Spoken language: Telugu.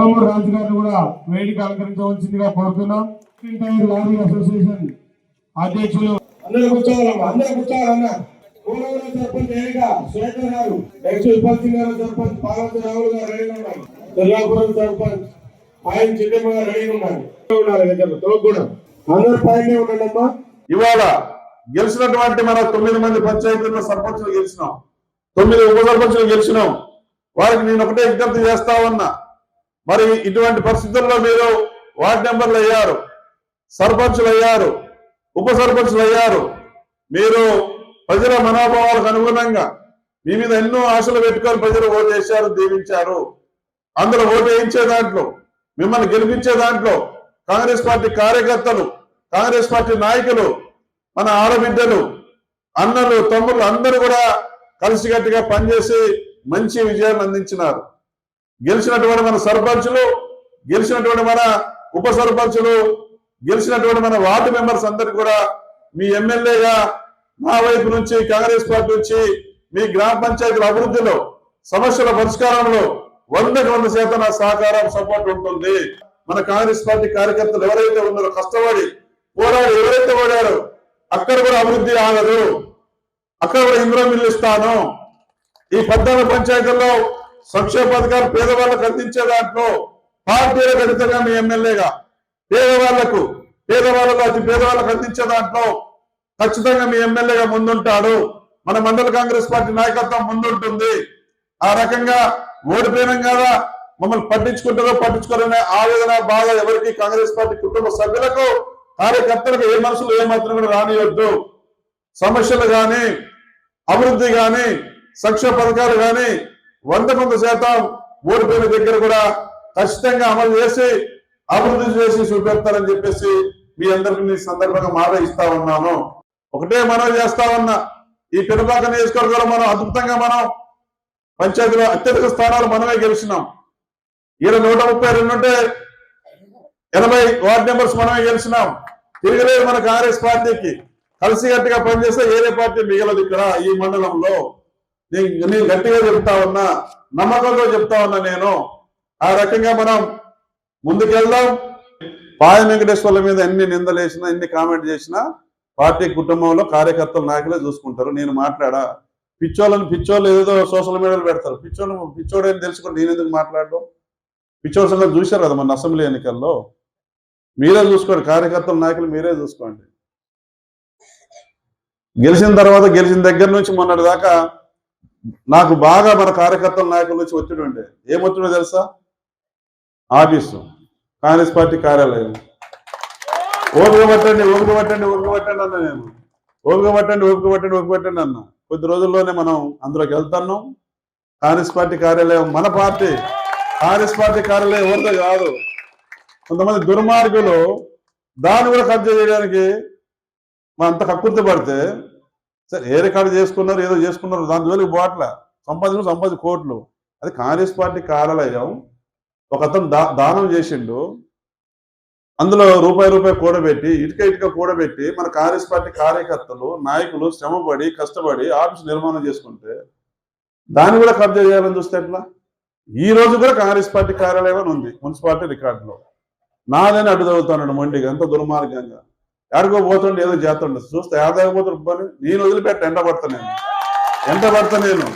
కోమూరు రాజు గారిని కూడా వేదిక అలంకరించవలసిందిగా కోరుతున్నాం. లారీ అసోసియేషన్ అధ్యక్షులు అందరూ కూర్చోవాలన్నా కోనవరం సర్పంచ్ ఏక శేఖర్ గారు, నెక్స్ట్ ఉపల్సింగ్ గారు సర్పంచ్ పార్వతి రావులు గారు రెడీగా ఉన్నారు. దుర్గాపురం సర్పంచ్ ఆయన చిన్నమ్మ గారు రెడీగా ఉన్నారు. కూడా అందరూ పైనే ఉన్నాడమ్మా. ఇవాళ గెలిచినటువంటి మన 9 మంది పంచాయతీల్లో సర్పంచులు గెలిచినాం, 9 ఉప సర్పంచులు గెలిచినాం. వారికి నేను ఒకటే విజ్ఞప్తి చేస్తా ఉన్నా, మరి ఇటువంటి పరిస్థితుల్లో మీరు వార్డు మెంబర్లు అయ్యారు, సర్పంచులు అయ్యారు, ఉప సర్పంచులు అయ్యారు. మీరు ప్రజల మనోభావాలకు అనుగుణంగా మీ మీద ఎన్నో ఆశలు పెట్టుకొని ప్రజలు ఓటు వేశారు, దీవించారు. అందులో ఓటు వేయించే దాంట్లో, మిమ్మల్ని గెలిపించే దాంట్లో కాంగ్రెస్ పార్టీ కార్యకర్తలు, కాంగ్రెస్ పార్టీ నాయకులు, మన ఆడబిడ్డలు, అన్నలు, తమ్ముళ్ళు అందరూ కూడా కలిసికట్టుగా పనిచేసి మంచి విజయాన్ని అందించినారు. గెలిచినటువంటి మన సర్పంచులు, గెలిచినటువంటి మన ఉప సర్పంచులు, గెలిచినటువంటి మన వార్డు మెంబర్స్ అందరికి కూడా మీ ఎమ్మెల్యేగా నా వైపు నుంచి, కాంగ్రెస్ పార్టీ నుంచి మీ గ్రామ పంచాయతీల అభివృద్ధిలో, సమస్యల పరిష్కారంలో 100% నా సహకారం, సపోర్ట్ ఉంటుంది. మన కాంగ్రెస్ పార్టీ కార్యకర్తలు ఎవరైతే ఉన్నారో, కష్టపడి పోరాడి ఎవరైతే ఓడారో అక్కడ కూడా అభివృద్ధి ఆగదు, అక్కడ కూడా ఇంద్ర మిల్లు ఇస్తాను. ఈ 14 పంచాయతీల్లో సంక్షేమ పథకాలు పేదవాళ్ళకు అందించే దాంట్లో పార్టీలకు అతీతంగా మీ ఎమ్మెల్యేగా పేదవాళ్లకు అతి పేదవాళ్ళకు అందించే దాంట్లో ఖచ్చితంగా మీ ఎమ్మెల్యేగా ముందుంటాడు. మన మండల కాంగ్రెస్ పార్టీ నాయకత్వం ముందుంటుంది. ఆ రకంగా ఓడిపోయినాం కదా, మమ్మల్ని పట్టించుకుంటారో పట్టించుకోరనే ఆవేదన, బాధ ఎవరికి కాంగ్రెస్ పార్టీ కుటుంబ సభ్యులకు, కార్యకర్తలకు ఏ మనసులు ఏమాత్రం కూడా రానియొద్దు. సమస్యలు కానీ, అభివృద్ధి కానీ, సంక్షేమ పథకాలు కానీ 100% ఓడిపోయిన దగ్గర కూడా ఖచ్చితంగా అమలు చేసి అభివృద్ధి చేసి చూపెడతారని చెప్పేసి మీ అందరికీ సందర్భంగా మాట ఇస్తా ఉన్నాను. ఒకటే మనం చేస్తా ఉన్నా, ఈ పెనుపాక నియోజకవర్గంలో మనం అద్భుతంగా మనం పంచాయతీలో అత్యధిక స్థానాలు మనమే గెలిచినాం. ఈయన 132 ఉంటే 80 వార్డు మెంబర్స్ మనమే గెలిచినాం. తిరగలేదు మన కాంగ్రెస్ పార్టీకి. కలిసికట్టుగా పనిచేస్తే ఏరే పార్టీ మిగలదు ఇక్కడ ఈ మండలంలో. నేను గట్టిగా చెప్తా ఉన్నా, నమ్మకంతో చెప్తా ఉన్నా నేను. ఆ రకంగా మనం ముందుకెళ్దాం. పాయ వెంకటేశ్వర్ల మీద ఎన్ని నిందలు వేసినా, ఎన్ని కామెంట్ చేసినా పార్టీ కుటుంబంలో కార్యకర్తల నాయకులే చూసుకుంటారు. నేను మాట్లాడా, పిచ్చోళ్ళు ఏదో సోషల్ మీడియాలో పెడతారు. పిచ్చోడని తెలుసుకుని నేను ఎందుకు మాట్లాడడం? పిచ్చోళ్ళ సంగతి చూశారు కదా మన అసెంబ్లీ ఎన్నికల్లో. మీరే చూసుకోండి, కార్యకర్తల నాయకులు మీరే చూసుకోండి. గెలిచిన తర్వాత, గెలిచిన దగ్గర నుంచి మొన్నటి దాకా నాకు బాగా మన కార్యకర్తల నాయకుల నుంచి ఒత్తిడి ఉండే. ఏం ఒత్తిడో తెలుసా? ఆఫీసు, కాంగ్రెస్ పార్టీ కార్యాలయం. ఓపిక పట్టండి అన్న నేను. ఓపిక పట్టండి అన్న. కొద్ది రోజుల్లోనే మనం అందులోకి వెళ్తున్నాం. కాంగ్రెస్ పార్టీ కార్యాలయం మన పార్టీ, కాంగ్రెస్ పార్టీ కార్యాలయం ఎవరితో కాదు. కొంతమంది దుర్మార్గులు దాన్ని కూడా కబ్జా చేయడానికి అంత కక్కుర్తి పడితే, సరే ఏ రికార్డు చేసుకున్నారు, ఏదో చేసుకున్నారు, దాని జోలికి పోవట్లే. సంపాదించి కోట్లు. అది కాంగ్రెస్ పార్టీ కార్యాలయం. ఒక అతను దానం చేసిండు, అందులో రూపాయి కూడబెట్టి, ఇటుక కూడబెట్టి మన కాంగ్రెస్ పార్టీ కార్యకర్తలు, నాయకులు శ్రమపడి, కష్టపడి ఆఫీసు నిర్మాణం చేసుకుంటే దాన్ని కూడా కబ్జా చేయాలని చూస్తే ఎట్లా? ఈ రోజు కూడా కాంగ్రెస్ పార్టీ కార్యాలయం అని ఉంది మున్సిపాలిటీ రికార్డులో. నాదని అడ్డు చదువుతాడు మొండిగా, ఎంత దుర్మార్గంగా. ఎక్కడికో పోతుండే, ఏదో చేస్తుండే, చూస్తే ఆదాయం పోతుండే. నేను వదిలిపెట్ట ఎంట పడతా నేను.